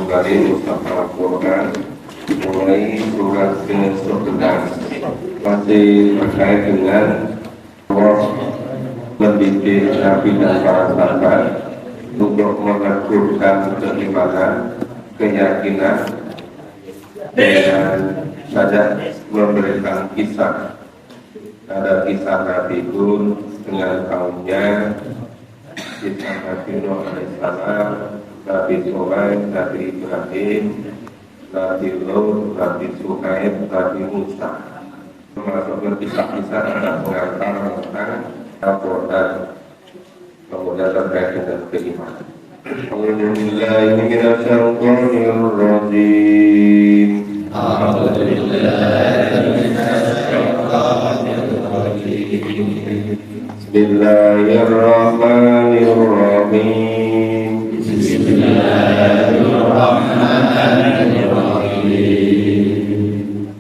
Karim Mustafa Al-Quran mulai surat ke-11 masih terkait dengan Allah mendidik Nabi dan para sahabat untuk menegurkan keimanan, keyakinan dengan saja memberikan kisah. Ada kisah Nabi Hud dengan kaumnya, kisah Nabi Nuh alaihissalam, Nabi Sulaim, Nabi Ibrahim, Nabi Lut, Nabi Suhaib, Nabi Musa. Termasuk kisah-kisah anak pengantar tentang Al-Quran, kemudian terkait dengan keimanan. Alhamdulillah minasyaitonirrajim. Bismillahirrahmanirrahim.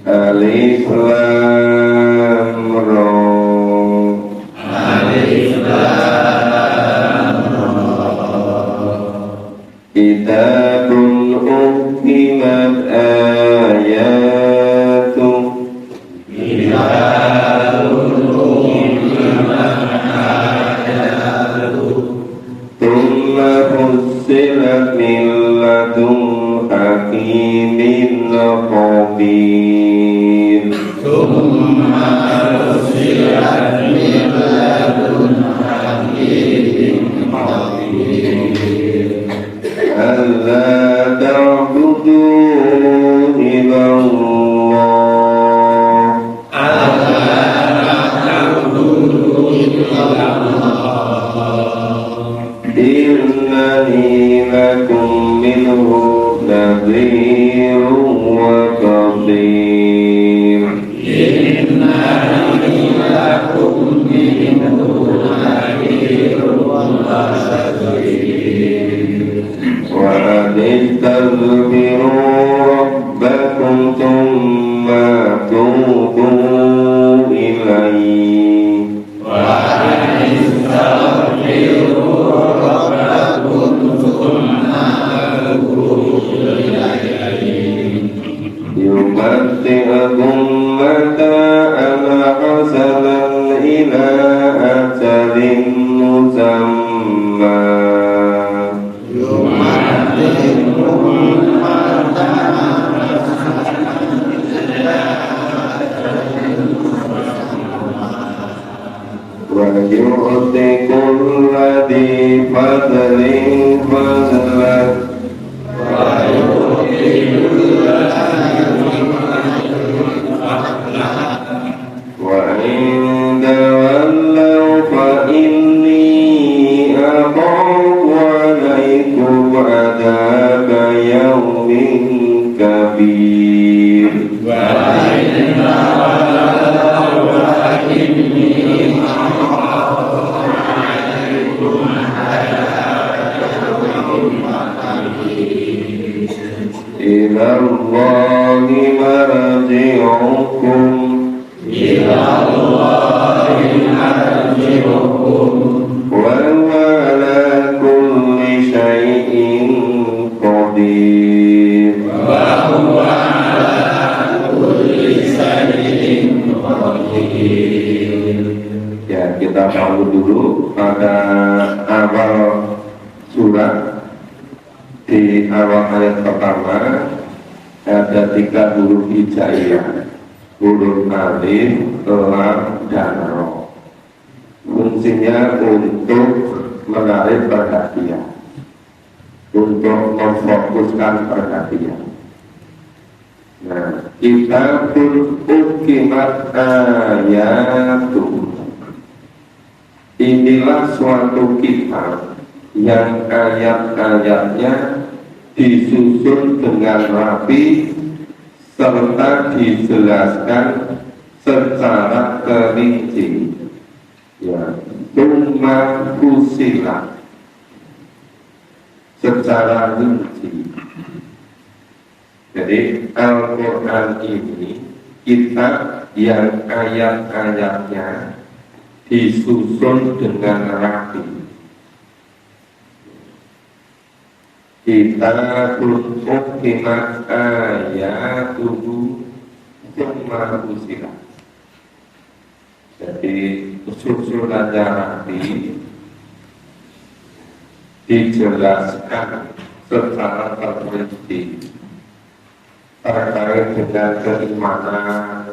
Alif Lam Ra. Kitabun uhkimat ayatuh. Thumma fussilat min ladun hakimin khabir. Thumma fussilat min ladun hakimin khabir. Alla ta'budu illallah. Innani lakum minhu nadhirun wa qadhir. Innani lakum minhu nadhirun wa qadhir. Wa anistaghfiru rabbakum thumma tubu ilaihi. Wa anistaghfiru yumati'akum mata'an hasanan ila ajalin musamma. Yumati'akum mata'an wa yu'tikum ladhi fadlin fadlan. Ilallahi marji'ukum. Ilallahi marji'ukum. Wa huwa ala kulli syai'in qadir. Wa huwa ala kulli syai'in qadir. Ya, kita tahu dulu pada awal surat. Di awal ayat pertama ada 3 huruf hijaiyah, huruf alif, lam, dan ro. Fungsinya untuk menarik perhatian, untuk memfokuskan perhatian. Nah, kita pun ukimat ayatuh. Inilah suatu kitab yang ayat-ayatnya disusun dengan rapi serta dijelaskan secara terinci. Ya, Tumma fusilat secara rinci. Jadi Al-Quran ini kitab yang ayat-ayatnya disusun dengan rapi. kita tutup kimat ayatuhu summa usilah. Jadi susunannya nanti dijelaskan secara terperinci terkait dengan keimanan,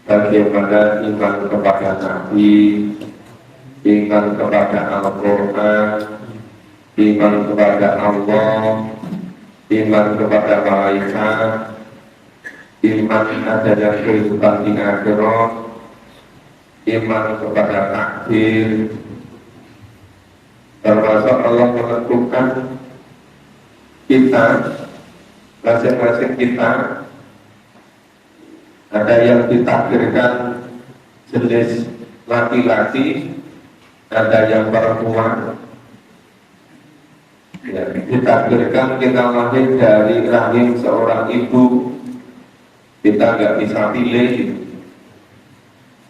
bagaimana iman kepada Nabi, iman kepada Al-Quran, iman kepada Allah, iman kepada malaikat, iman adanya kehidupan di akhirat, iman kepada takdir, termasuk Allah menentukan kita, masing-masing kita ada yang ditakdirkan jenis laki-laki, ada yang perempuan. Ya, ditakdirkan kita lahir dari rahim seorang ibu, kita nggak bisa pilih.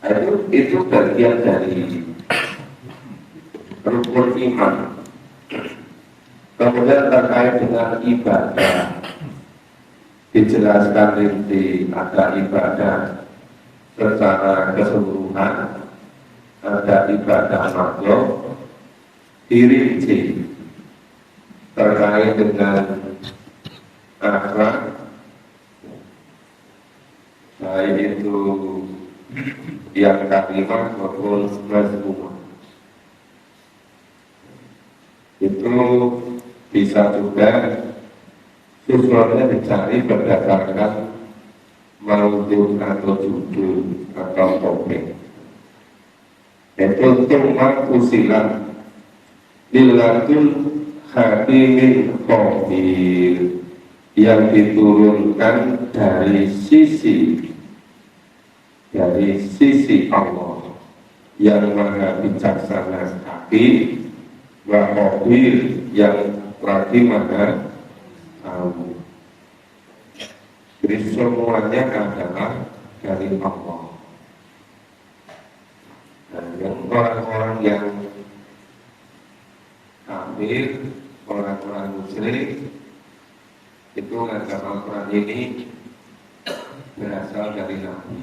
Nah, itu bagian dari rukun iman. Kemudian terkait dengan ibadah, dijelaskan rinci, ada ibadah secara keseluruhan, ada ibadah makhluk, dirinci terkait dengan akhlak, baik itu yang kalimat maupun mazmumah. Itu bisa juga susunannya dicari berdasarkan maudhu atau judul atau topik. Itu cuma usilan dilatul hadimin khabir yang diturunkan dari sisi Allah yang maha bijaksana hakim, wa khabir yang lagi maha tahu. Jadi semuanya adalah dari Allah. Dan yang orang-orang yang kafir, orang-orang musyrik itu menganggap Al-Quran ini berasal dari Nabi.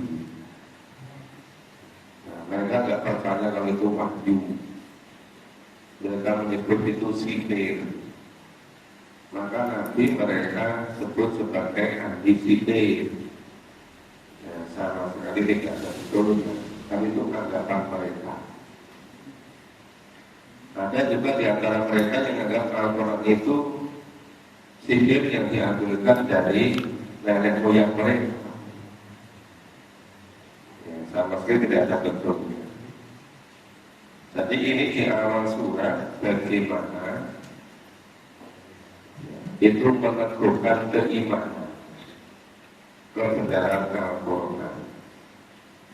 Nah, mereka tidak percaya kalau itu wahyu. Mereka menyebut itu sihir. Maka Nabi mereka sebut sebagai ahli sihir. Ya, sama sekali tidak ada betul, tapi itu anggapan mereka. Ada juga di antara mereka yang menganggap Al-Quran itu sihir yang diambilkan dari nenek moyang mereka. Ya, sama sekali tidak ada bentuknya. Jadi ini di awal surat bagaimana itu meneguhkan keimanan kebenaran Al-Quran.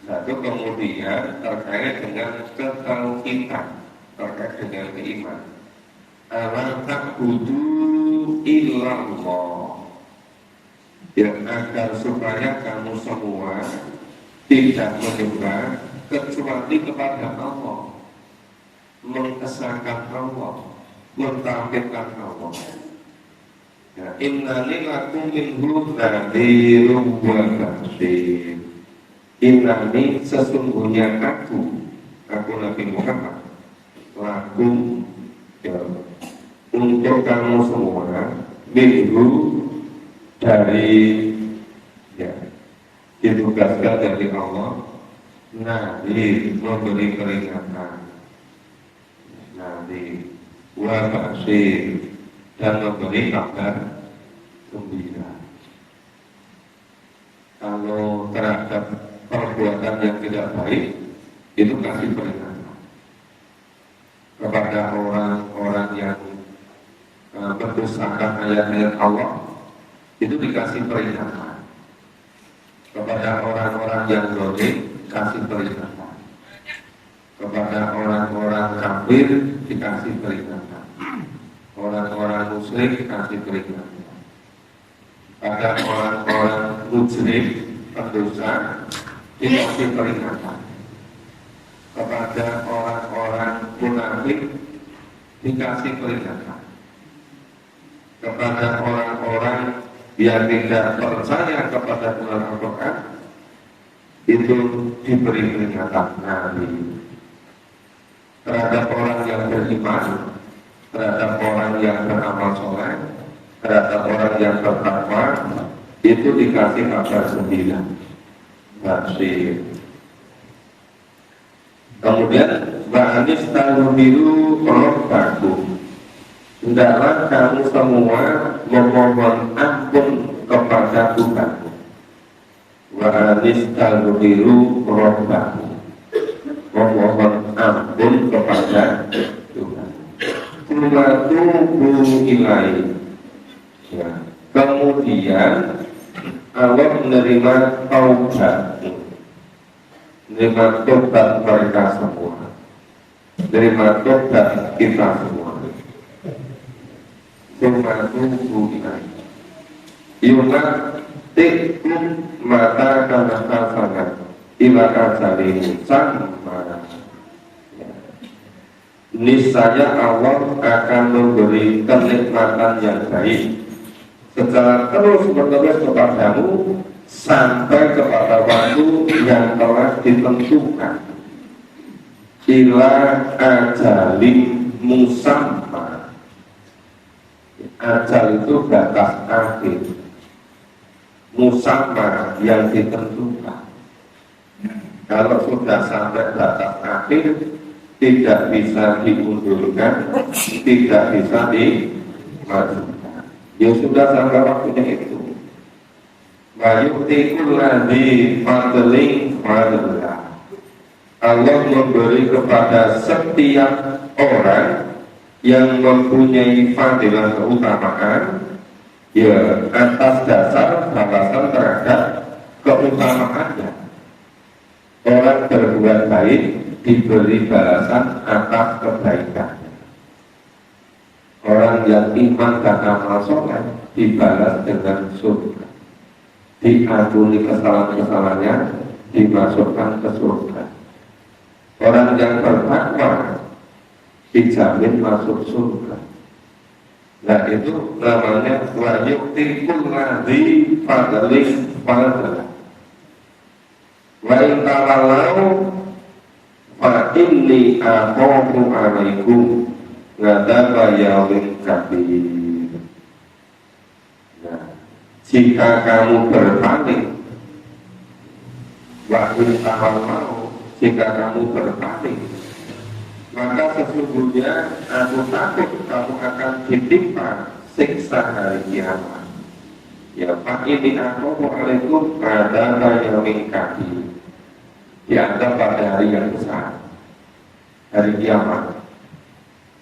Satu, kemudian terkait dengan ketauhidan, terkait dengan keimanan. Ala ta'budu illallah, yang agar supaya kamu semua tidak menyembah kecuali kepada Allah, mengesahkan Allah, mentauhidkan Allah. Ya, innani lakum minhu nadhirun wa basyir. Innani sesungguhnya aku Nabi Muhammad, lakum ya, untuk kamu semua, minhu dari ya, ditugaskan dari Allah, nadhir memberi peringatan, nadhir wa basyir dan memberi kabar gembira. Kalau terhadap perbuatan yang tidak baik, itu kasih peringatan kepada orang-orang yang mendustakan ayat-ayat Allah, itu dikasih peringatan. Kepada orang-orang yang zalim, kasih peringatan. Kepada orang-orang kafir, dikasih peringatan. Orang-orang musyrik kasih peringatan. Pada orang-orang musyrik pendosa dikasih peringatan. Kepada orang-orang munafik dikasih peringatan. kepada orang-orang yang tidak percaya kepada Tuhan Al-Quran, itu diberi peringatan Nabi. Terhadap orang yang beriman, terhadap orang yang beramal soleh, terhadap orang yang bertakwa, itu dikasih kabar 9 Basir. Kemudian Ba'anis tanubiru Rabbakum, hendaklah kamu semua memohon ampun kepada Tuhanmu. Ba'anis tanubiru Rabbakum, memohon ampun kepada Tuhan. Kumatubu ilai, ya. Kemudian Allah menerima taubat, menerima tobat mereka semua, menerima tobat kita semua. Kumatubu ilai yunatikum mata kana hasanat ila ajalin sama. Niscaya Allah akan memberi kenikmatan yang baik secara terus-menerus kepadamu sampai kepada waktu yang telah ditentukan. Ila ajalin musamma. Ajal itu batas akhir, musamma yang ditentukan. Kalau sudah sampai batas akhir, tidak bisa diundurkan, tidak bisa dimajukan. Ya sudah sampai waktunya itu. Wayu'tikul ladzi fadlin fadlah. Allah memberi kepada setiap orang yang mempunyai fadilah keutamaan, ya atas dasar balasan terhadap keutamaannya. Orang berbuat baik diberi balasan atas kebaikan. Orang yang iman dan amal soleh dibalas dengan surga, diampuni kesalahan-kesalahannya, dimasukkan ke surga. Orang yang bertakwa dijamin masuk surga. Nah itu namanya wa yu'tikul ladzi fadlin fadlah. Wa in tawallaw fa inni akhafu alaikum ngadaba yaumin kabir. Nah, jika kamu berpaling, wa in tawallaw, jika kamu berpaling, maka sesungguhnya aku takut kamu akan ditimpa siksa hari kiamat. Ya Pak, ini aku alaikum ada yang mengingkari dianggap pada hari yang besar, hari kiamat.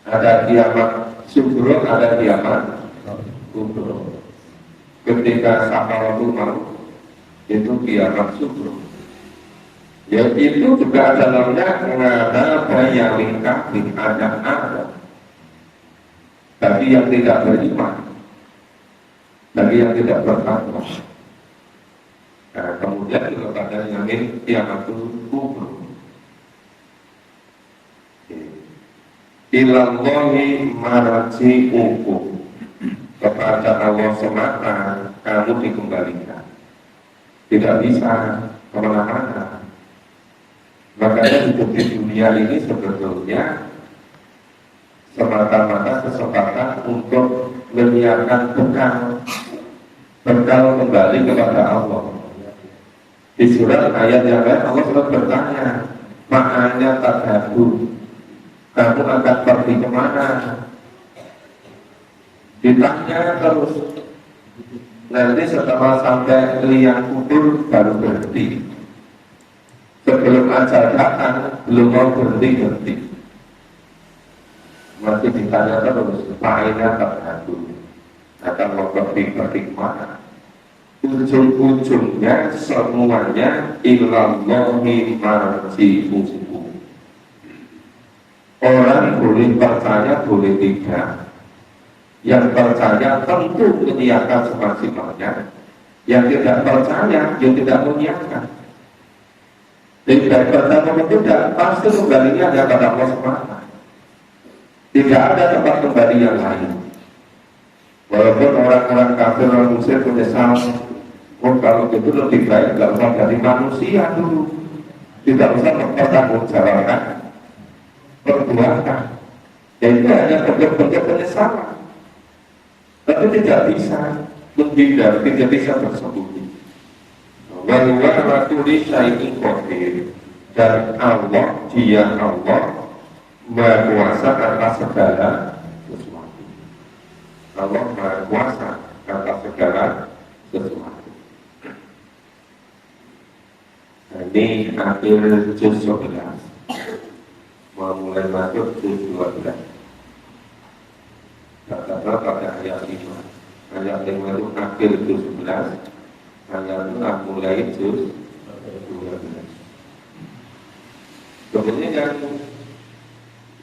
Ada kiamat subro, ada kiamat kubro. Ketika sakaratul maut itu kiamat subro. Ya itu juga dalamnya ada yang mengingkari, ada. Bagi yang tidak beriman, bagi yang tidak bertakwa. Nah, kemudian juga pada yang kiamat kubro. Ilallahi marji'ukum, kepada Allah semata kamu dikembalikan, tidak bisa kemana-mana. Makanya hidup di dunia ini sebetulnya semata-mata kesempatan untuk menyiapkan bekal kembali kepada Allah. Di surat ayat yang lain Allah sudah bertanya, makanya tadhabu, kamu akan pergi kemana? Ditanya terus. Nanti setelah sampai liang kubur baru berhenti. Sebelum ajal datang belum mau berhenti. Masih ditanya terus, makanya tadhabu, akan mau pergi kemana? Ujung-ujungnya semuanya ilallahi marji'ukum. Orang boleh percaya, boleh tidak. Yang percaya tentu menyiapkan semaksimalnya. Yang tidak percaya, yang tidak menyiapkan. Tidak percaya tidak, pasti kembalinya ada pada Allah semata. Tidak ada tempat kembali yang lain. Walaupun orang-orang kafir, orang musyrik menyesal, oh kalau gitu lebih baik nggak usah jadi manusia dulu, tidak usah mempertanggungjawabkan perbuatan. Ya itu hanya bentuk-bentuk penyesalan. Tapi tidak bisa menghindar, tidak bisa bersembunyi. Wa ratuli syai'in qadir, dan Allah, Dia Allah Maha Kuasa atas segala sesuatu. Allah Maha Kuasa atas segala sesuatu. Nah, ini akhir juz 11, mau mulai masuk juz 12. Kata-kata pada ayat 5. Ayat 5 itu akhir juz 11, ayat 6 mulai juz 12. Kemudian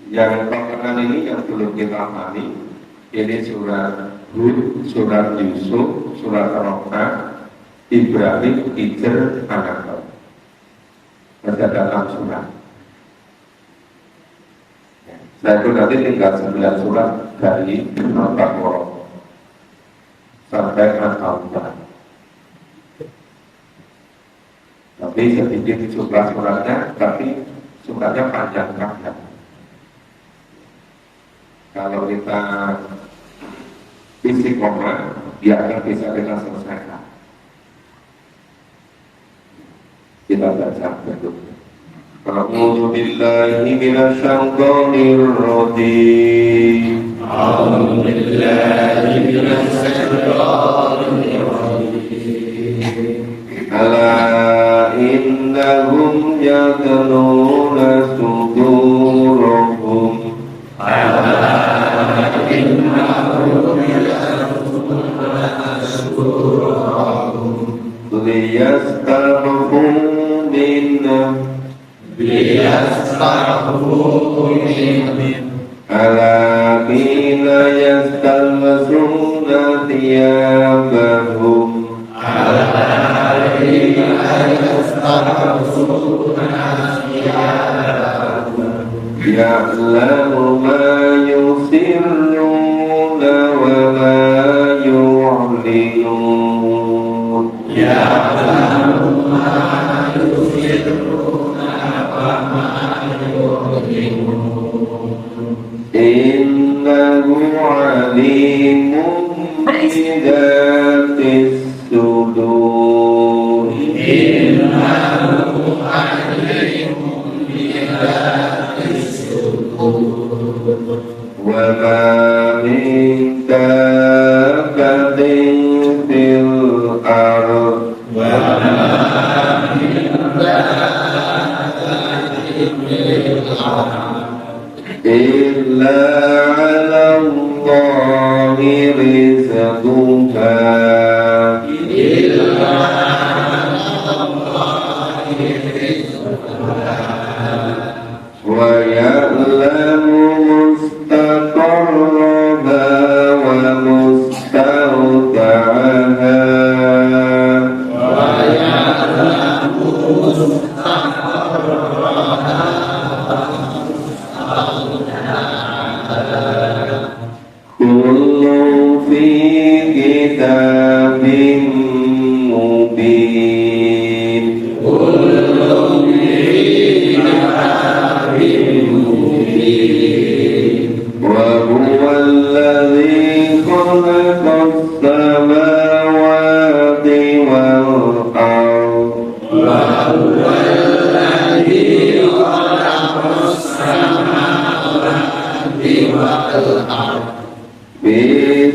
yang belakangan ini yang belum kita pahami, ini surat Hud, surat Yusuf, surat Ar-Rahman, Ibrahim, Hijr, An-Nahl. Ada dalam surat. Saya itu nanti tinggal 9 surat dari Al-Baqarah sampai Al-Tawbah. Tapi sedikit jumlah suratnya, tapi suratnya panjang-panjang. Kalau kita istiqomah, dia akan bisa kita selesaikan. Kita baca betul. A'udzu billahi minasyaitonir rajim. A'udzu billahi minasyaitonir rajim. Ala innahum yadnuna sudurahum. Ala innahum yadnuna sudurahum. Liyastaghfu minna. Ala qila yastalmasuna thiyabahum. Ala qila yastalmasuna thiyabahum. Ya'lamu ma yusirruna wa ma yu'linun. Ya'lamu ma yusirruna wa ma yu'linun. Innahu alimun bidatis sudur. Innahu alimun bidatis sudur. Wa ma min dabbatin fil ardh. Wa ma min dabbatin fil ardh illa 'ala Allahi rizquha. Illa 'ala Allahi rizquha. Wa ya'lamu mustaqarraha wa mustawda'aha. Wa ya'lamu mustaqarraha. Kullu fi kitabim mubin. Kullu fi kitabim mubin. Wa huwa alladhi khalaqas samawati wal ardh. Wa huwa alladhi khalaqas samawati wal ardh bi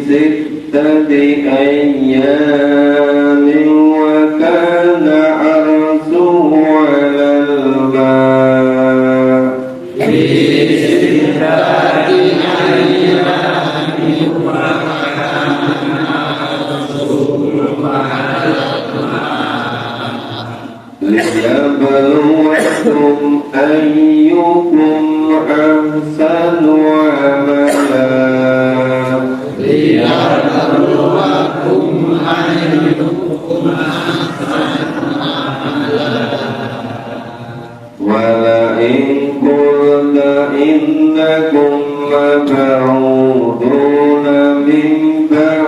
sittati ayyamin wa kana 'arshuhu 'alal ma'. Bi sittati ayyamin wa kana 'arshuhu 'alal ma'. Liyabluwakum ayyukum ahsanu 'amala. Liyabluwakum ayyukum ahsanu 'amala. Wa la in qulta innakum mab'uduna min ba'di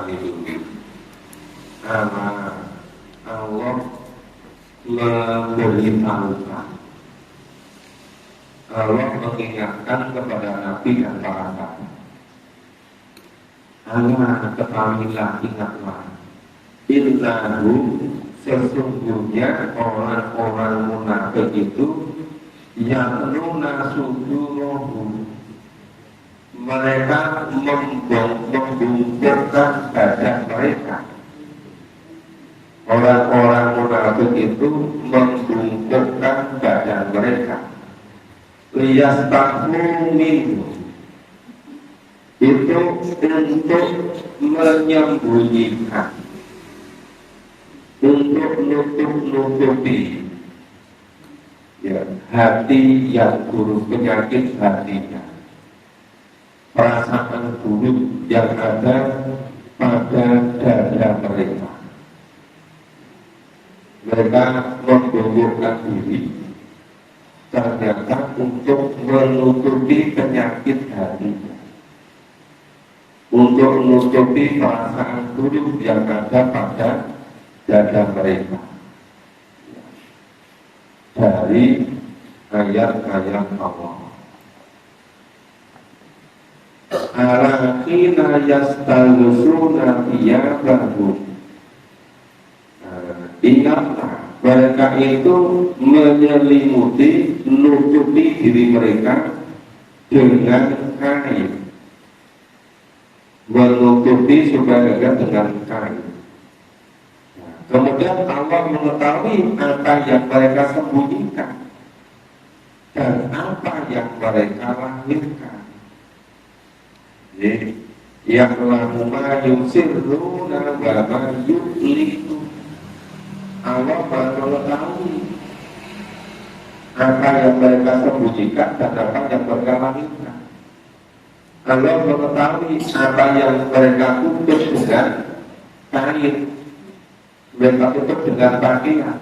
Qur'ani dulu. Allah memberitahukan, Allah mengingatkan kepada Nabi dan para sahabat, Allah ketahuilah, ingatlah, innahu sesungguhnya orang-orang munafik itu yang sudurahum, mereka membungkukkan badan mereka. Orang-orang munafik itu membungkukkan badan mereka. Liyastaghfu minhu, itu untuk menyembunyikan, untuk nutup-nutupi ya, hati yang buruk, penyakit hatinya, perasaan buruk yang ada pada dada mereka. Mereka membungkukkan diri ternyata untuk menutupi penyakit hatinya, untuk menutupi perasaan buruk yang ada pada dada mereka. Dari ayat-ayat Allah. Alaqina yastaghusuna thiyabahum. Ingatlah, mereka itu menyelimuti, nutupi diri mereka dengan kain, menutupi supaya dengan kain. Kemudian Allah mengetahui apa yang mereka sembunyikan dan apa yang mereka lahirkan. Jadi, yang ma yusirruna wa ma yu'linu. Allah mengetahui apa yang mereka sembunyikan dan apa yang mereka lahirkan. Allah mengetahui apa yang mereka tutup dengan kain, mereka tutup dengan pakaian,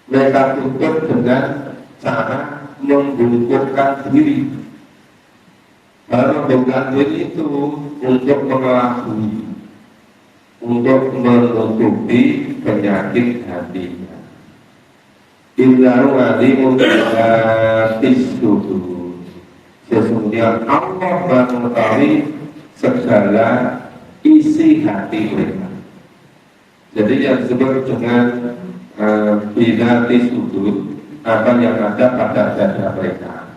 mereka tutup dengan cara membungkukkan diri. Membungkukkan diri itu untuk mengelabui, untuk menutupi penyakit hatinya. Innahu alimun bidzati sudur. Sesungguhnya Allah mengetahui segala isi hati mereka. Jadi yang disebut dengan bidzati sudur, apa yang ada pada dada mereka,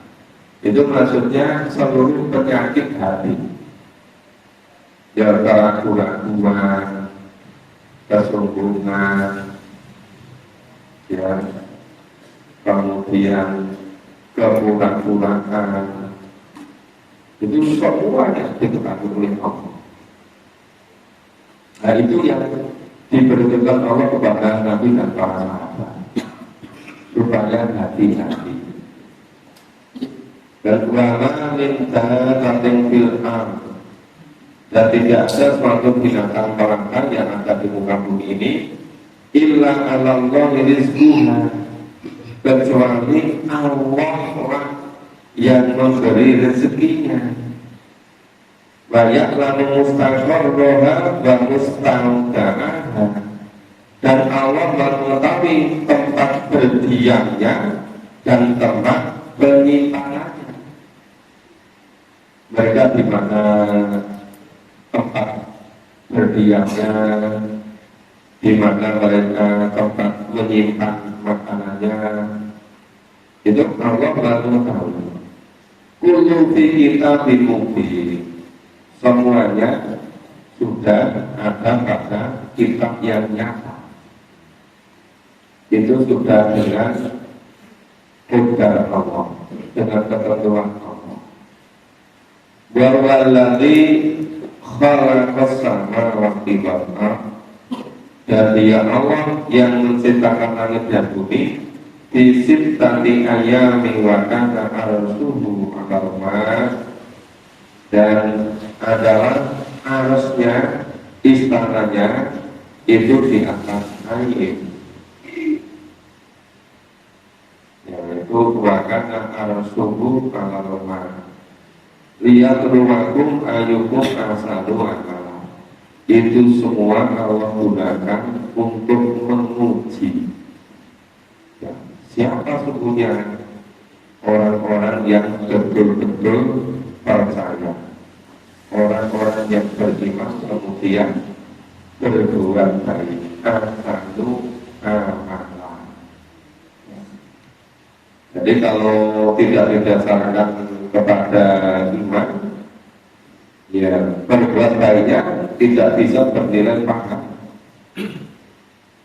itu maksudnya seluruh penyakit hati. Ya, keraguan, kesombongan, ya, kemudian kepura-puraan, itu semuanya diketahui oleh Allah. Nah, itu yang diberikan Allah kepada Nabi dan para sahabat supaya hati-hati. Dan wala minta kating fil am, dan tidak ada suatu binatang terangkan yang ada di muka bumi ini illa alallahi rizquha, kecuali Allah yang memberi rezekinya. Wa ya'lamu mustaqarraha wa musta'udaha, dan Allah mengetahui tempat berdiamnya dan tempat penyimpanannya. Mereka di mana tempat berdiamnya, di mana mereka tempat menyimpan makanannya, itu Allah baru tahu. Kullu fi kitabim mubin, semuanya sudah ada pada kitab yang nyata. Itu sudah dengan qadar Allah, dengan ketentuan Allah. Wa wallazi khalaqas samawati wal ardh, dan Dia Allah yang menciptakan langit dan bumi di sittati ayyamin wa kana arshuhu 'alal ma', dan adalah arusnya, istananya itu di atas air, yaitu wa kana arshuhu 'alal ma'. Lihat rumakum ayukum asadu akala, itu semua Allah gunakan untuk menguji ya, siapa sesungguhnya orang-orang yang betul-betul percaya, orang-orang yang beriman kemudian berbuat baik, ahsanu amalan. Jadi kalau tidak didasarkan kepada iman, ya berbuat baiknya tidak bisa bernilai pahala.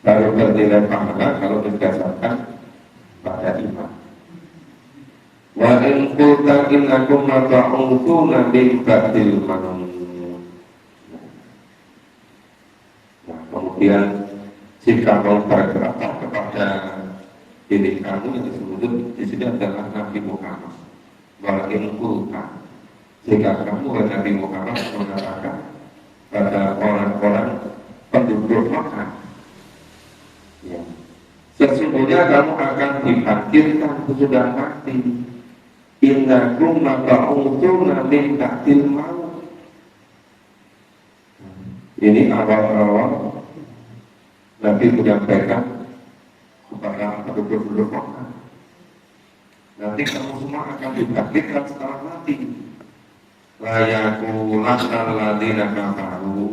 Baru bernilai pahala kalau didasarkan pada iman. Wa in qulta innakum lata'utuna min ba'dil manun. Nah, kemudian jika mau berkata kepada diri kamu yang disebut di sini adalah Nabi Muhammad. Wa in qulta, jika kamu Nabi Muhammad mengatakan pada orang-orang penduduk Makkah, ya, sesungguhnya kamu akan dibangkitkan sesudah mati. Innakum lata'utuna min ba'dil maut. Ini awal-awal Nabi menyampaikan kepada penduduk Makkah, nanti kamu semua akan dibangkitkan setelah mati. La yaqulanna alladziina kafaru.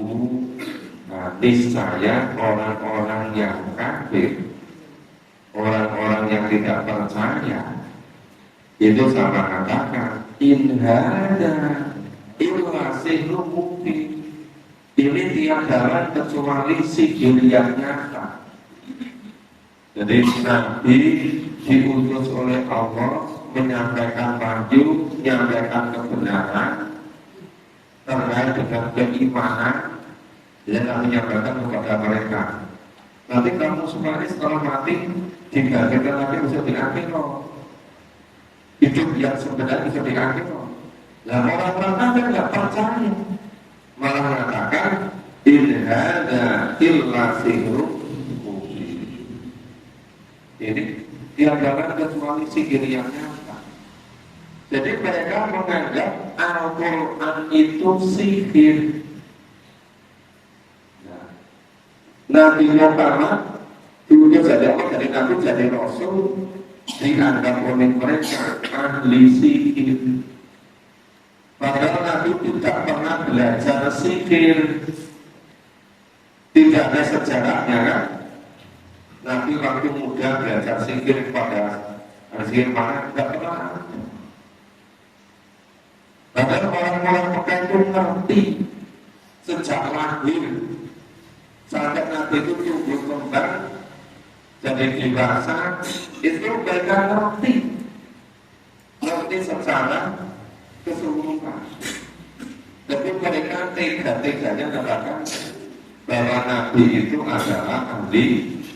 Nah, niscaya orang-orang yang kafir, orang-orang yang tidak percaya, itu sama katakan in hada illa sihrun mubin. Ini tiada kecuali sihir yang nyata. Jadi Nabi diutus oleh Allah menyampaikan wahyu, menyampaikan kebenaran terkait dengan keimanan, dan menyampaikan kepada mereka. Nanti kamu semua ini setelah mati digantikan lagi bisa diakhir loh. Hidup yang sebenarnya bisa diakhir loh. Nah, orang-orang kafir nggak percaya, malah mengatakan in hada illa sihrun mubin. Ini tiada kecuali sihir yang nyata. Jadi mereka menganggap Al-Quran itu sihir. Nah, Nabi Muhammad diutus dari Allah, dari Nabi jadi Rasul, dianggap oleh mereka ahli sihir. Padahal Nabi tidak pernah belajar sihir, tidak ada sejarahnya kan. Nabi waktu muda belajar sihir pada sihir mana tidak pernah. Padahal orang-orang Mekah itu ngerti sejak lahir sampai Nabi itu tumbuh kembang jadi dewasa, itu mereka ngerti secara keseluruhan. Tapi mereka tega-teganya katakan bahwa Nabi itu adalah ahli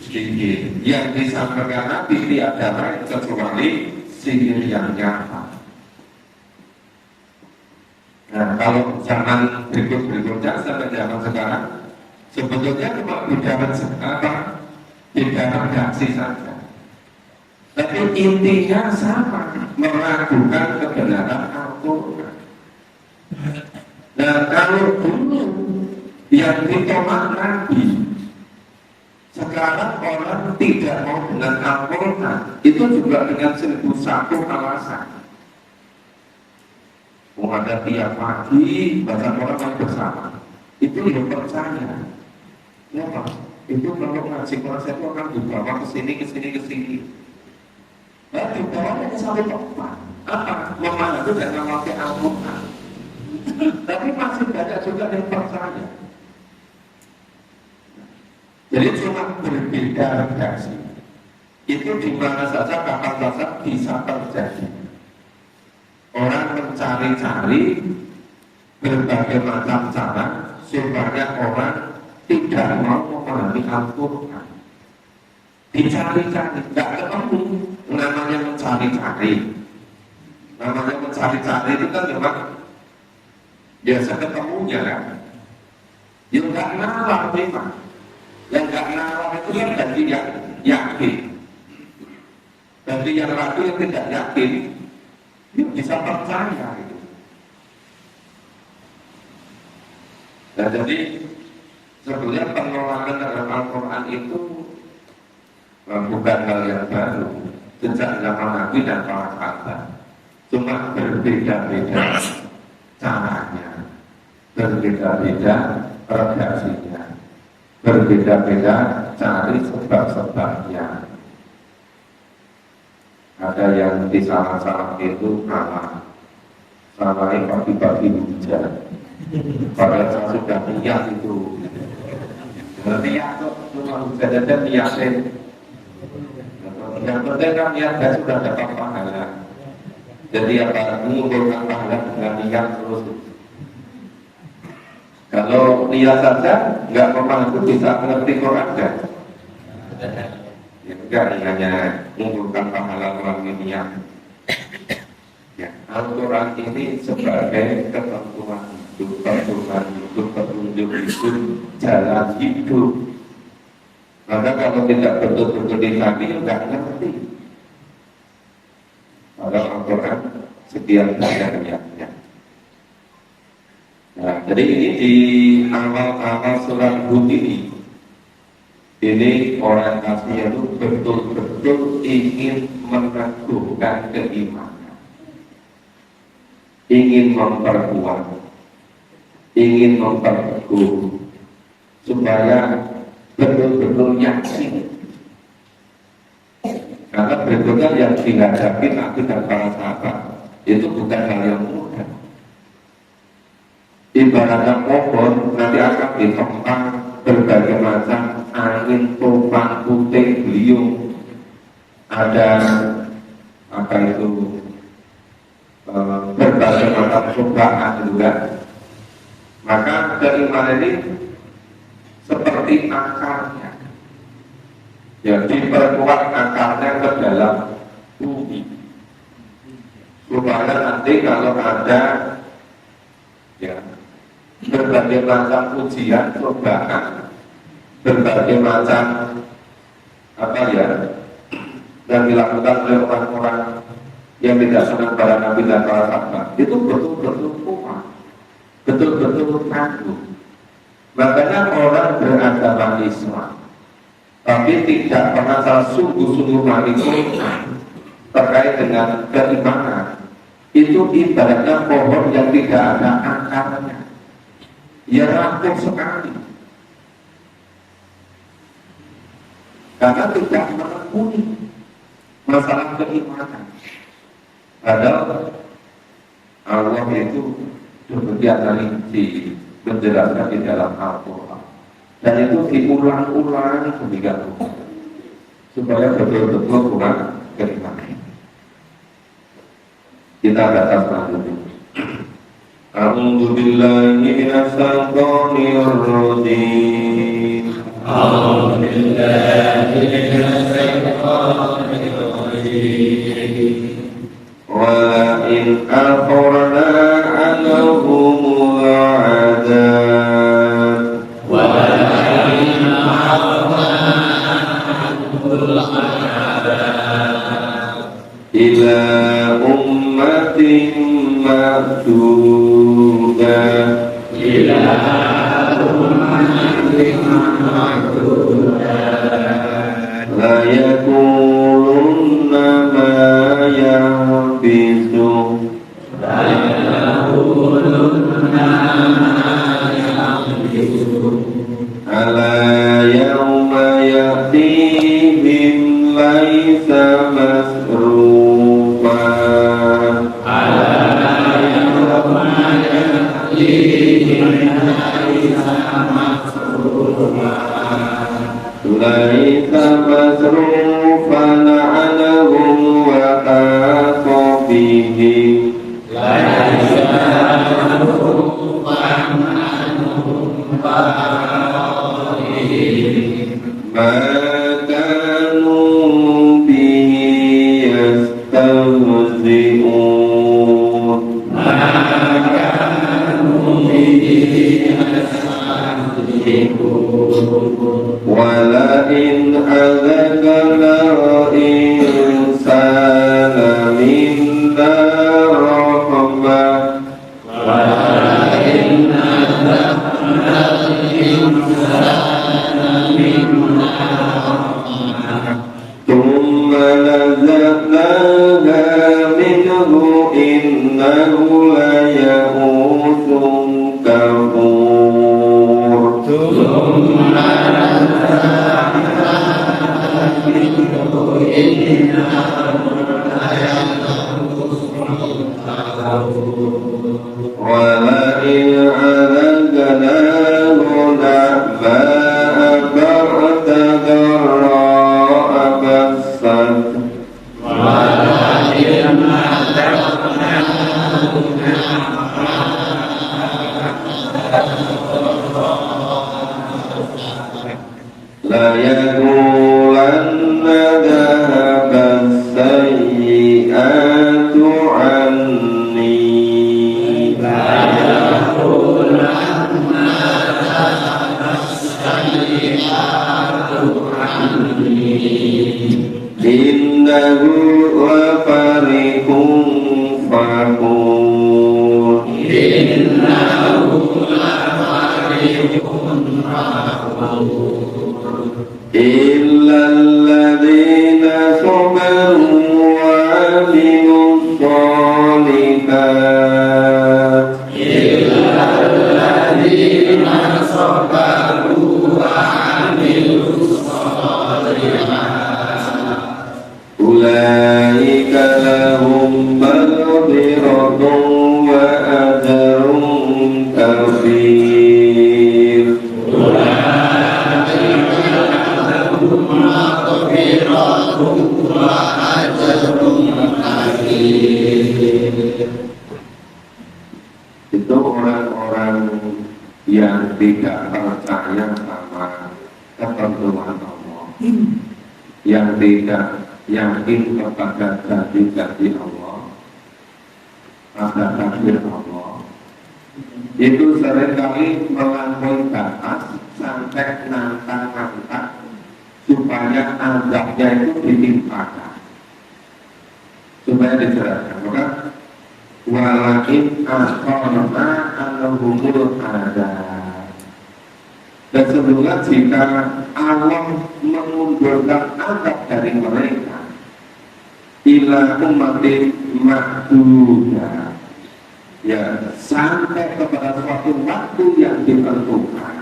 sihir. Yang disampaikan Nabi tiada lain kecuali sihir yang nyata. Nah, kalau zaman berikut-berikutnya sampai zaman sekarang, sebetulnya cuma bicara redaksi saja. Tapi intinya sama, meragukan kebenaran Al-Quran. Nah, kalau dulu yang ditolak Nabi, sekarang orang tidak mau dengan Al-Quran, itu juga dengan 1001 alasan. Ada tiap pagi baca Quran yang bersama, itu yang percaya. Ya Pak, itu kalau ngaji Quran itu akan dibawa ke sini. Nah, dibawanya sampai tempat. Apa? Memahami dan memakai Al-Quran. Tapi masih banyak juga yang percaya. Jadi cuma berbeda redaksi. Itu di mana saja, kapan saja bisa terjadi. Orang mencari-cari berbagai macam cara supaya orang tidak mau memahami Al-Quran. Dicari-cari, tidak ketemu. Namanya mencari-cari. Namanya mencari-cari itu kan memang biasa ketemunya kan. Yang nggak nalar memang. Yang nggak nalar itu kan jadi yang yakin. Jadi yang ragu, yang tidak yakin, dia bisa percaya gitu. Nah, jadi Sebetulnya penolakan terhadap Al-Quran itu bukan hal yang baru sejak zaman Nabi dan para sahabat. Cuma berbeda-beda caranya, berbeda-beda redaksinya, berbeda-beda cari sebab-sebabnya. Ada yang di salah-salah itu salahnya pagi-pagi hujan. Padahal saya sudah niat itu. Niat kok cuma hujan aja niatin. Yang penting kan niat saya sudah dapat pahala. Jadi apa mengumpulkan pahala dengan niat terus. Kalau niat saja nggak memang bisa mengerti Quran kan? Ya enggak, hanya mengumpulkan pahala melalui niat. Ya, Al-Quran ini sebagai ketentuan hidup, petunjuk hidup, petunjuk hidup, jalan hidup. Maka kalau tidak betul-betul dicari, enggak ngerti. Padahal Al-Quran sekian banyak ayatnya. Nah, jadi ini di awal-awal surat Hud ini orientasinya itu betul-betul ingin meneguhkan keimanan, ingin memperkuat, ingin memperteguh supaya betul-betul yakin. Karena berikutnya yang dihadapi Nabi dan para sahabat itu bukan hal yang mudah. Ibaratnya pohon nanti akan ditempa berbagai macam angin, topan, puting, beliung, ada apa itu berbagai macam cobaan juga. Maka keimanan ini seperti akarnya, ya diperkuat akarnya ke dalam bumi supaya nanti kalau ada ya berbagai macam ujian, cobaan, berbagai macam apa ya yang dilakukan oleh orang-orang yang tidak senang pada Nabi dan para sahabat itu betul-betul kuat, betul-betul tangguh. Makanya orang beragama Islam tapi tidak pernah sungguh-sungguh maniku terkait dengan keimanan, itu ibaratnya pohon yang tidak ada akarnya, ya rapuh sekali karena tidak menekuni masalah keimanan. Padahal Allah itu demikian rinci menjelaskan di dalam Al-Quran, dan itu diulang-ulang demikian supaya betul-betul kurang keimanan. Kita baca selanjutnya. A'udzu billahi minasy syaithanir rajim. A'udzu billahi minasy syaithanir rajim. Wa in akhirna 'anhum 'adzab wa in akhirna 'anhum 'adzab ila ummatin ma'dudah ila ummatin ma'dudah la yakununna ma yahbisu la yakununna ma yahbisu ala yawma ya'tihim laisa masrufa ala yawma ya'tihim laisa masrufa laisa masrufan anhum wa aqabihim laisa masrufan anhum wa aqabihim ma kanu bihi yastahzi'un ma kanu bihi wala in azakna insana minna rahmah wala in azakna insana ليقولن ذهب السيئات عني إنه لفرح فخور إلا الذين صبروا وعملوا الصالحات أولئك لهم مغفرة وأجر كبير Itu orang-orang yang tidak percaya sama ketentuan Allah, yang tidak yakin kepada janji-janji Allah, pada takdir Allah, itu seringkali melampaui batas sampai nantang-nantang supaya azabnya itu ditimpakan, supaya diserahkan. Maka walakin akhorna alhumul adab. Dan sebelumnya jika Allah mengundurkan azab dari mereka ila umatin mahdudah, ya sampai kepada suatu waktu yang ditentukan,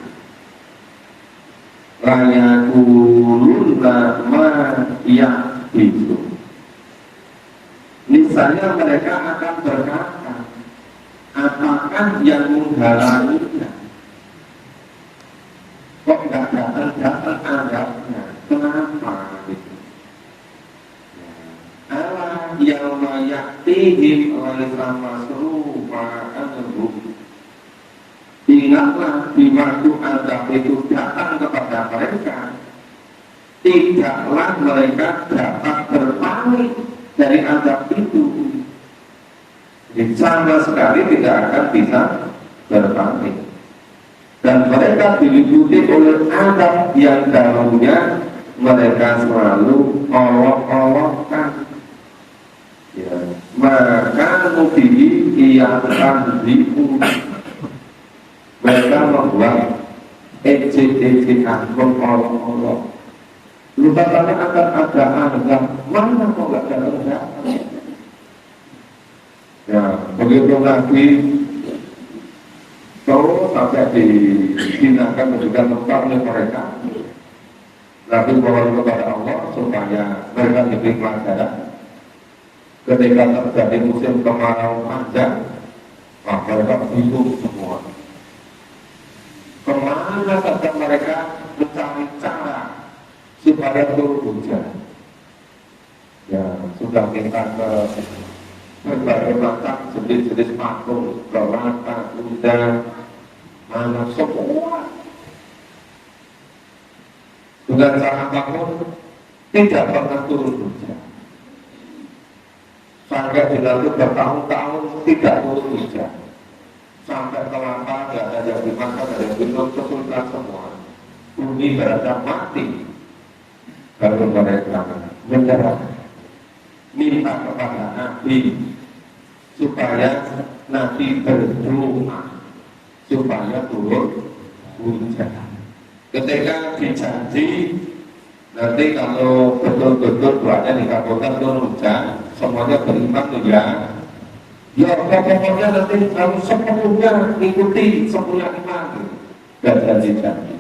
layakuluna ma ya'bidu, misalnya mereka akan berkata, apakah yang menghalanginya? Kok nggak datang azabnya? Kenapa? Gitu. Allah yang mayatihim oleh sama serupa anhu. Ingatlah di waktu azab itu datang kepada mereka, tidaklah mereka dapat berpaling dari azab itu. Jadi sama sekali tidak akan bisa berpaling. Dan mereka diliputi oleh azab yang dahulunya mereka selalu olok-olokkan. Ya, maka nubihi iyatan diu, mereka membuat ejek-ejekan, mengolok-olok. Lu katanya akan ada azab, mana kok gak ada azab? Ya, begitu lagi terus sampai dihinakan menunjukkan tempat oleh mereka. Nabi mohon kepada Allah supaya mereka diberi pelajaran. Ketika terjadi musim kemarau panjang, maka mereka bingung semua. Kemana saja mereka mencari cara supaya turun hujan. Ya, sudah kita ke berbagai macam jenis-jenis makhluk, kelata, kuda, mana semua. Dengan cara apapun tidak pernah turun hujan. Sampai dilalui bertahun-tahun tidak turun hujan. Sampai kelapa tidak ada yang dimakan, ada yang minum, kesulitan semua. Bumi berada mati. Lalu mereka menyerah, minta kepada Nabi supaya Nabi berdoa supaya turun hujan. Ketika dijanji nanti kalau betul-betul doanya dikabulkan turun hujan, semuanya beriman ya. Ya pokoknya nanti harus sepenuhnya ikuti semua iman dan janji-janji.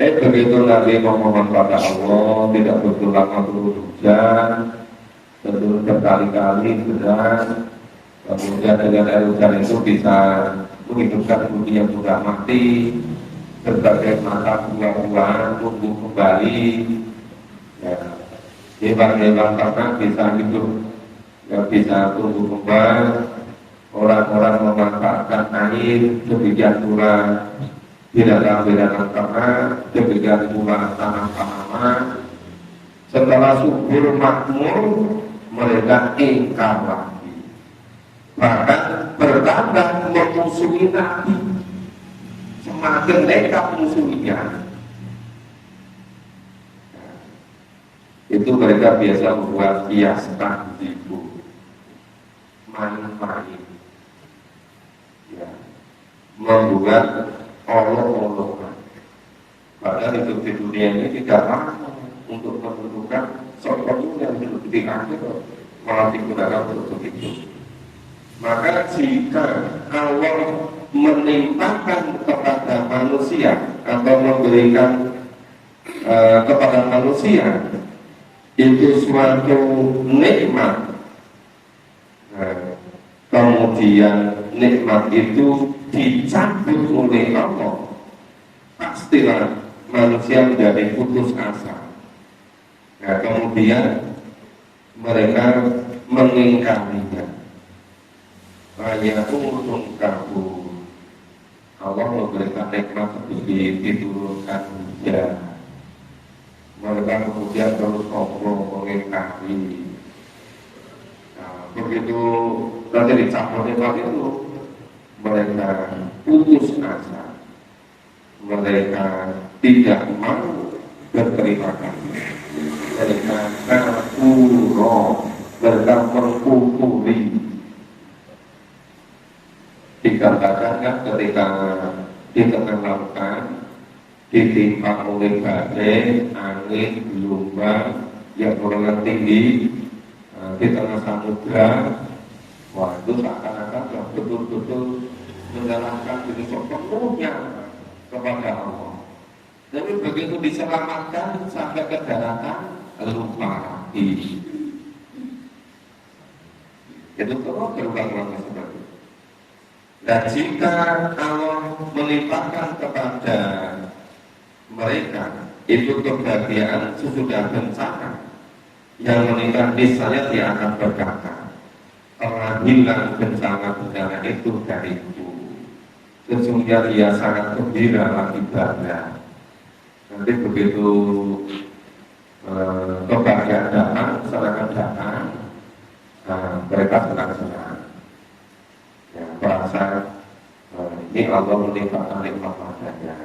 Begitu Nabi memohon pada Allah tidak betul lama turun hujan, betul berkali-kali beras, kemudian dengan air hujan itu bisa menghidupkan bumi yang sudah mati, berbagai mata buah-buahan tumbuh kembali, ya, hewan-hewan ternak bisa hidup, ya, bisa tumbuh kembali, orang-orang memanfaatkan air demikian pula binatang-binatang ternak, demikian pula tanah-tanaman. Setelah subur makmur, mereka ingkar lagi, bahkan bertambah memusuhi Nabi, semakin nekat musuhinya. Itu mereka biasa membuat hias takzibu, main-main, ya, membuat olok-olokan. Padahal hidup di dunia ini tidak lama untuk menentukan sosok yang hidup di akhir malah digunakan untuk itu. Maka jika Allah menimpakan kepada manusia atau memberikan kepada manusia itu suatu nikmat, kemudian nikmat itu dicabut oleh Allah, pastilah manusia menjadi putus asa. Kemudian mereka mengingkarinya. Ayahum kabur. Allah memberikan nikmat seperti diturunkan hujan. Mereka kemudian terus ngobrol mengingkari. Begitu nanti dicabut nikmat itu, mereka putus asa. Mereka tidak mau berterima kasih. Mereka kafur, mereka mengkufuri. Dikatakan kan ketika di tengah lautan ditimpa oleh badai, angin, gelombang yang berenang tinggi di tengah samudra, wah itu seakan-akan betul-betul menyerahkan diri sepenuhnya kepada Allah. Tapi begitu diselamatkan sampai ke daratan, lupa lagi. Itu terus berulang-ulang seperti itu. Dan jika Allah melimpahkan kepada mereka itu kebahagiaan sesudah bencana yang meningkat, niscaya dia akan berkata, telah hilang bencana itu dariku. Sesungguhnya dia sangat gembira lagi bangga. Nanti begitu kebahagiaan datang, serangan datang, mereka senang-senang. Ya, merasa ini Allah melimpahkan nikmat padanya.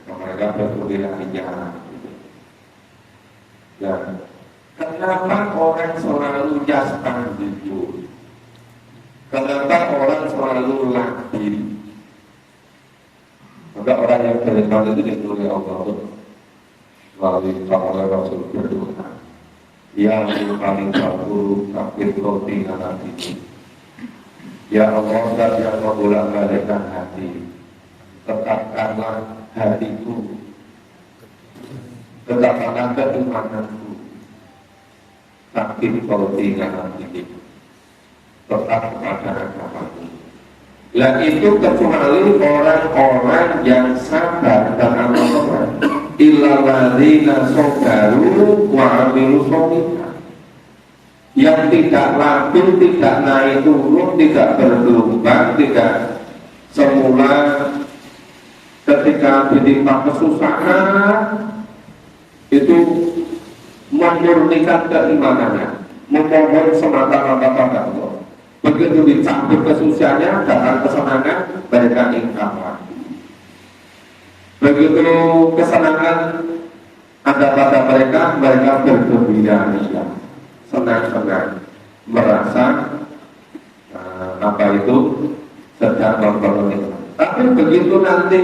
Mereka bergembira aja. Dan kenapa orang selalu jaspan jujur? Kenapa orang selalu labil? Maka orang yang beriman itu ditulis Allah melalui oleh Rasul berdoa. Yang paling bagus kafir roti nanti. Ya Allah, dan yang membolak-balikkan hati, tetapkanlah hatiku, tetapkanlah keimananku, tapi kau tinggal ini tetap kepada agamamu. Lah itu kecuali orang-orang yang sabar dan amal, illalladzina sabaru wa amilu sholihat, yang tidak labil, tidak naik turun, tidak bergelombang, tidak semula ketika ditimpa kesusahan itu memurnikan keimanannya, memohon semata-mata pada Allah. Begitu dicabut kesusahannya, datang kesenangan, mereka ingkar lagi. Begitu kesenangan ada pada mereka, mereka bergembira, senang-senang, merasa apa itu sedang memperoleh. Tapi begitu nanti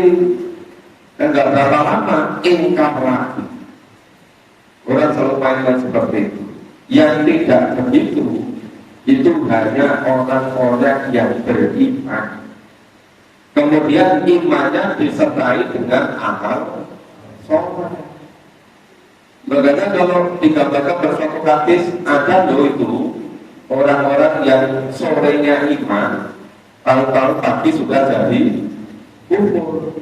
enggak berapa lama, ingkar lagi. Orang selalu mainkan seperti itu. Yang tidak begitu, itu hanya orang-orang yang beriman. Kemudian imannya disertai dengan amal soleh. Makanya kalau digambarkan bersatu hadis, ada loh itu orang-orang yang sorenya iman, tahu-tahu pagi sudah jadi kufur.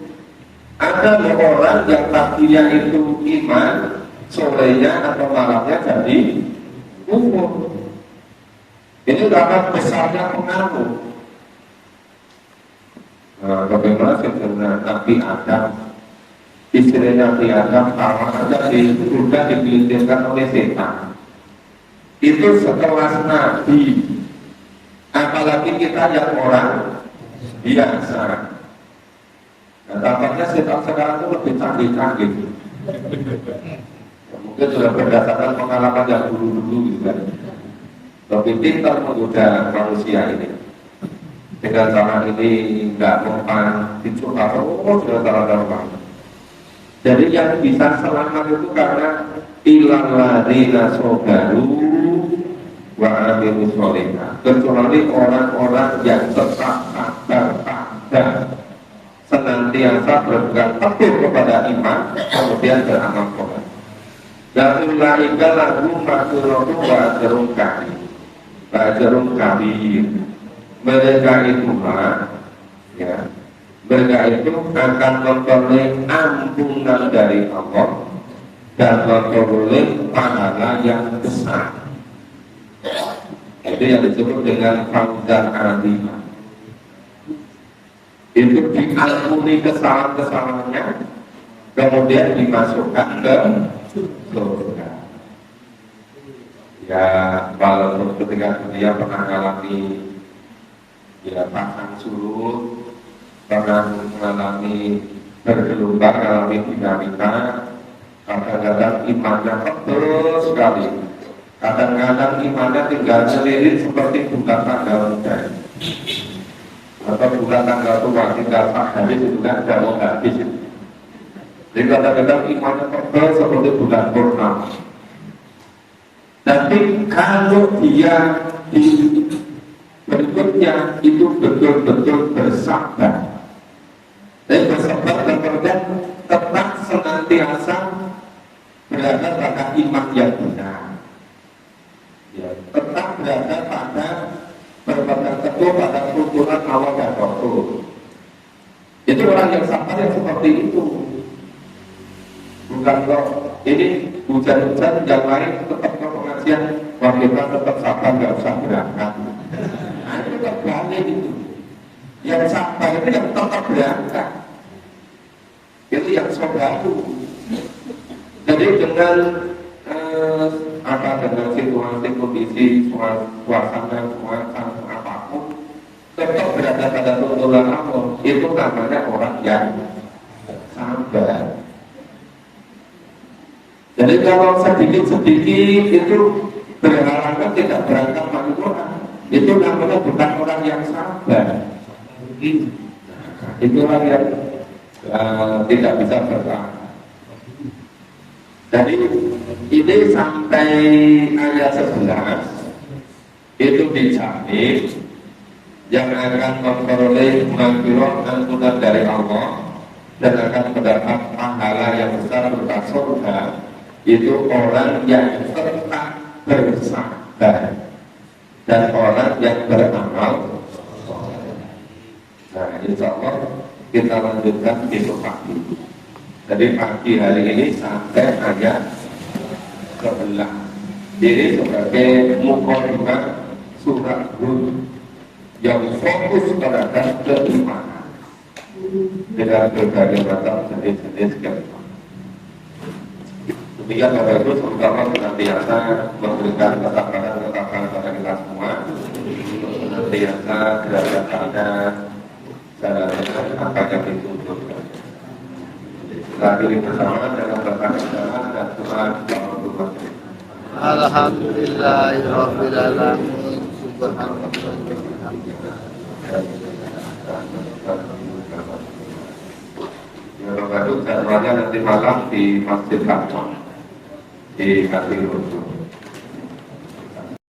Ada loh orang yang paginya itu iman, sorenya atau malamnya jadi kufur. Ini karena besarnya pengaruh. Bagaimana dengan Nabi Adam, istri Nabi Adam sama saja sudah digelintirkan oleh setan. Itu sekelas Nabi, apalagi kita yang orang biasa. Nah, tampaknya setan sekarang itu lebih canggih-canggih. Mungkin sudah berdasarkan pengalaman yang dulu-dulu gitu kan. Lebih pintar menggoda manusia ini. Dengan cara ini nggak mempan, dicoba sudah salah. Jadi yang bisa selamat itu karena ilal ladina sobaru wa amilu sholihah, kecuali orang-orang yang tetap sabar, senantiasa berpegang teguh kepada iman, kemudian beramal soleh. Dan ulaika lahum maghfiratu wa ajrun karim. Ajrun kabir. Mereka itulah, ya, mereka itu akan memperoleh ampunan dari Allah dan memperoleh pahala yang besar. Itu yang disebut dengan fauzan azimah. Itu diampuni kesalahan-kesalahannya, kemudian dimasukkan ke surga. Ya, walaupun ketika dia pernah mengalami pasang surut, pernah mengalami bergelombang, mengalami dinamika, kadang-kadang imannya tebal sekali, kadang-kadang imannya tinggal selirit seperti bulan tanggal muda atau bulan tanggal tua, tinggal tak habis itu kan tidak mau habis. Jadi kadang-kadang imannya tebal seperti bulan purnama. Tapi kalau dia berikutnya itu betul-betul bersabar, dan bersabar dan kemudian tetap senantiasa berada pada iman yang benar, ya, tetap berada pada berpegang teguh pada keturunan Allah dan Rasul. Itu orang yang sabar yang seperti itu. Bukan kok ini hujan-hujan yang lain tetap ke pengajian, wah kita tetap sabar nggak usah berangkat. Nah, itu terbalik itu. Yang sabar itu yang tetap berangkat. Itu yang saudara. Jadi dengan dengan situasi kondisi suasana apapun tetap berada pada tuntunan Allah, itu namanya orang yang sabar. Jadi kalau sedikit-sedikit itu berhalangan tidak berangkat manfaat, itu namanya bukan orang yang sabar. Itu orang yang tidak bisa bertahan. Jadi ini sampai ayat 11 itu dijamin yang akan memperoleh maghfirah ampunan dari Allah dan akan mendapat pahala yang besar berupa surga. Itu orang yang tetap bersabar dan orang yang beramal. Nah, insya Allah kita lanjutkan besok pagi. Jadi pagi hari ini sampai ayat 11. Jadi sebagai mukadimah surat Hud yang fokus terhadap keimanan dengan berbagai macam jenis-jenis keimanan. Demikian Bapak Ibu, semoga senantiasa memberikan ketabahan pada kita semua, senantiasa berada pada jalan apa yang dituntutkan. Kita diri bersama dalam berkata dan Tuhan Allah. Alhamdulillahirabbil alamin. Subhanallah. Ya Bapak Ibu, jadwalnya nanti malam di Masjid Aqsa di Katilusu.